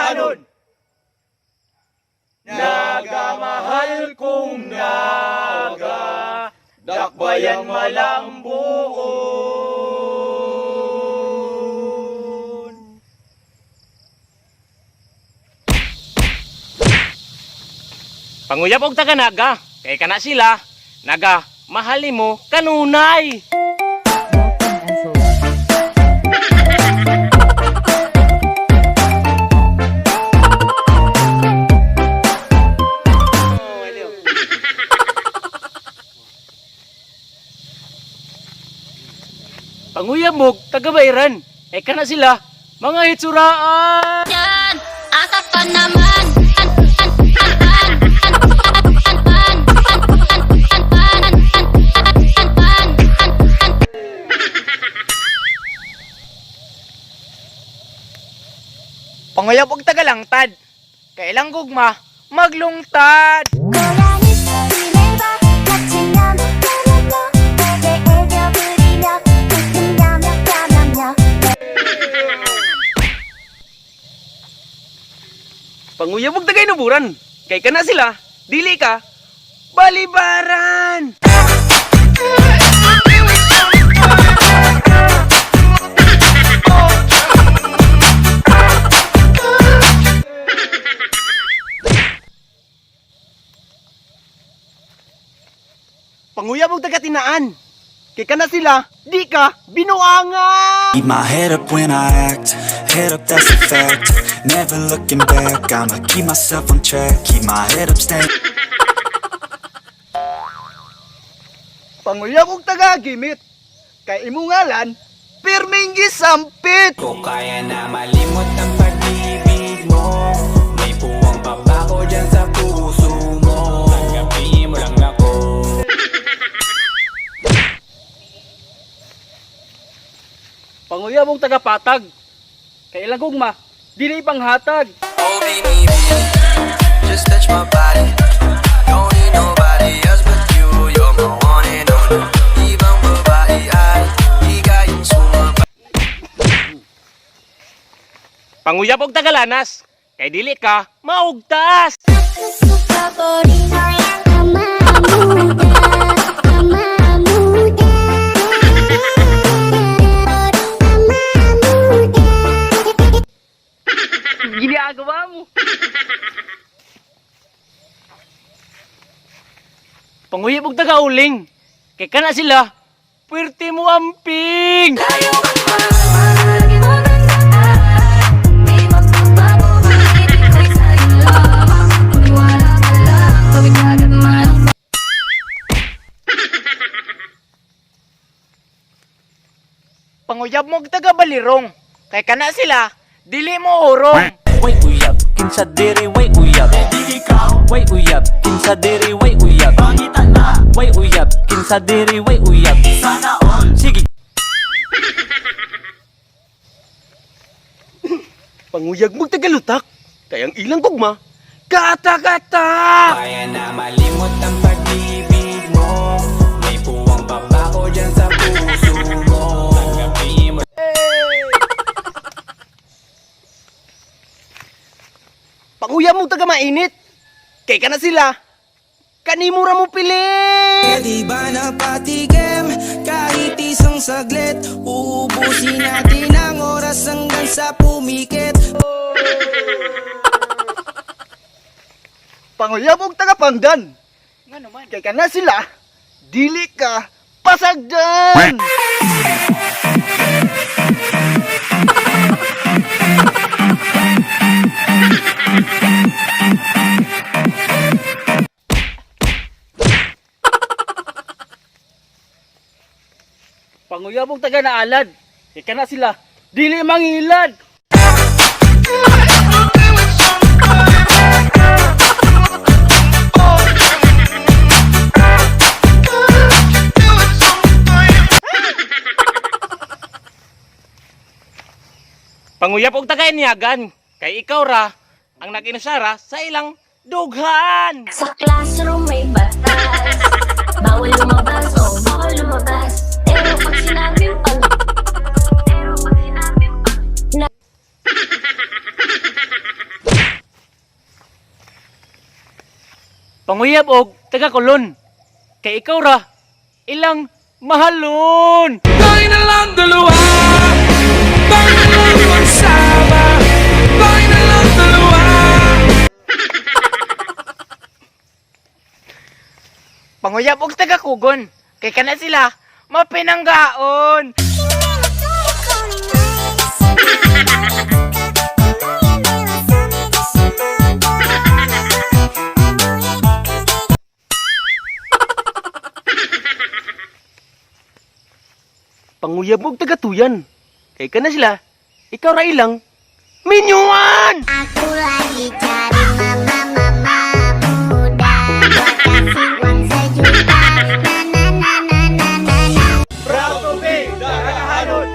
Danon! Naga, mahal kong naga, dakbayan malambuon. Panguyab og taga naga, kay kana sila, naga, mahali mo kanunay. Panguyab mo taga Bayran, kana sila, mga hitsuraan. Yan, asa ka naman. Panguyab og taga Langtad, kailang gugma, maglungtad. Panguyab og taga Inuburan, kay kana sila, dili ka, balibaran. Panguyab og taga Tinaan, kay kana sila, di ka, binuangan. Keep my head up when I act, head up that's a fact. Never looking back, I'ma keep myself on track. Keep my head up staying. Panguyab og taga Gimit, kay imong ngalan, pirming gisampit. Ko kaya na malimot ang pag-ibig mo. May puwang pa ba ko dyan sa puso mo? Tanggapin mo lang ako. Panguyab og taga Patag, kay ilang gugma, dili panghatag. Oh, baby, just touch my body. Don't need nobody else but you. You're my one and only. Ibang babae ay higayang sumabay. Panguyab og taga Lanas, kay dili ka, maugtas. Ginagawa mo. Panguyab og taga Uling, kay kana sila, puwerte mo amping. Panguyab mo og taga Balirong, kay kana sila, dili mo urong. Way uyab, kinsa diri way uyab. Dili ka. Way uyab, kinsa diri way uyab. Pangitan na. Way uyab, kinsa diri way uyab. Sana all. Sige. Panguyag mo tagalutak, kayang ilang gugma, kata-kata. Kaya na malimot ang pag-ibig mo. May puwang pa ba ko dyan sa puso mo? Tanggapin mo. Panguyab mo taga Mainit, kay kana sila, kanimura mo pilit. Di ba napatigim kahit isang saglit? Uubusin natin ang oras hanggang sa pumikit. Panguyab og taga Pandan, kay kana sila, dili ka, pasagdan. Panguyab og taga Naalad, kay kana sila, dili mangilad. Panguyab og taga Inyagan, kay ikaw ra ang nag-inusara sa ilang dughan. Sa classroom may batas, bawal lumabas o bawal lumabas. Pero pag sinabing pag panguyab og taga Kulon. Kay ikaw ra ilang mahalon. Tayo na lang dalawa, tayo na lang magsama, tayo na lang dalawa. Panguyab og taga Kugon. Kay kana sila mapinanggaon. Panguyab og taga Tuyan. Kay kana sila ikaw ra ilang minyuan. Aku lagi cari mama muda buat kasih uang sejuta. Na. Proud to be Dagahanod.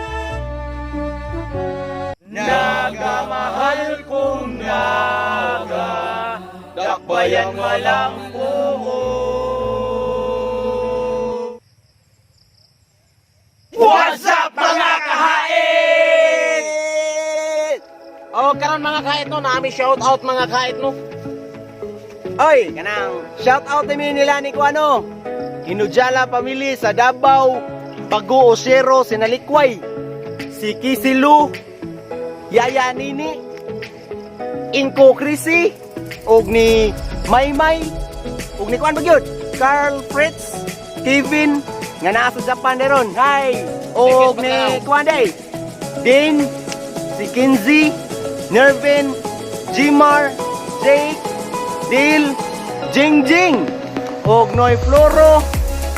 Nagamahal kong naga, dakbayan walang puho. What's up mga kahait? Oh, karon mga kahit no, nami shout out mga kahit no. Oy, kanang shout out nila ni Kuano. Hinudjala family sa Davao, Bago Osero, Sinalikway. Si Kisilu, Yaya Nini, Inko Krisi, og ni Maymay, og ni Kuan Bagyod, Carl Fritz, Kevin, nga naa sa Japan deron. Hi. Og ni Kuan Day, Din, si Kinzi, Nervin, Jimar, Jake, Dil, Jingjing, og Noy Floro,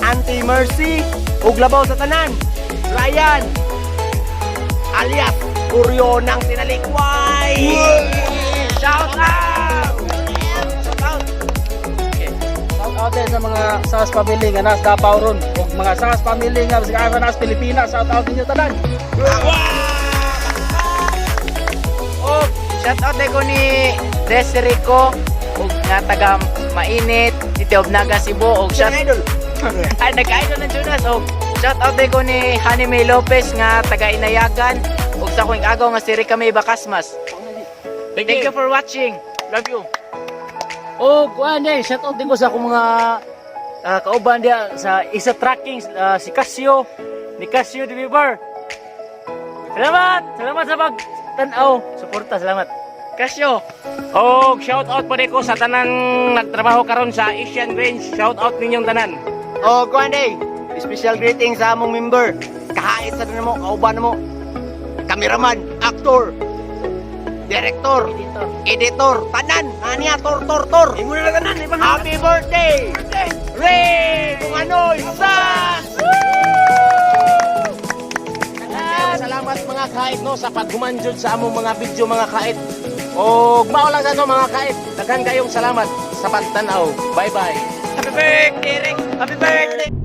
Auntie Mercy, og labaw sa tanan, Ryan, alias Kuryo ng Sinalikway. Shout out! Shout out! Shout out din sa mga SAS family nga nas Davao ron ug mga SAS family nga sa nas Pilipinas. Shout out ninyo tanan. Og shout out ko ni Desirico og nga taga Mainit, Tito Obnaga Cebu og shout Idol. ay nag-idol ng Jonas og shout out ko ni Honey May Lopez nga taga Inayagan og sa kuing agaw nga si Rica May Bacasmas. Thank you for watching. Love you. O kuan din shout out din ko sa akong mga kauban dia sa isa tracking si Casio ni Casio Deliver. Salamat sa pag-tanaw, suporta, salamat. Kasyo. Og shout out pa ko sa tanan nagtrabaho karon sa Asian Range. Shout out ninyong tanan. O Kuan Day, special greeting sa among member. Kahait sa mo, kauban mo. Cameraman, aktor, director, editor, tanan, aniya, tor. Imo na tanan, happy birthday! Ray! Kung ano'y sas! Salamat mga kahit no sa paghumanjud sa among mga video mga kahit. Og mao lang sa to mga kahit. Daghan kayong salamat sa pagtanaw. Bye-bye. Happy birthday, Rex! Happy birthday!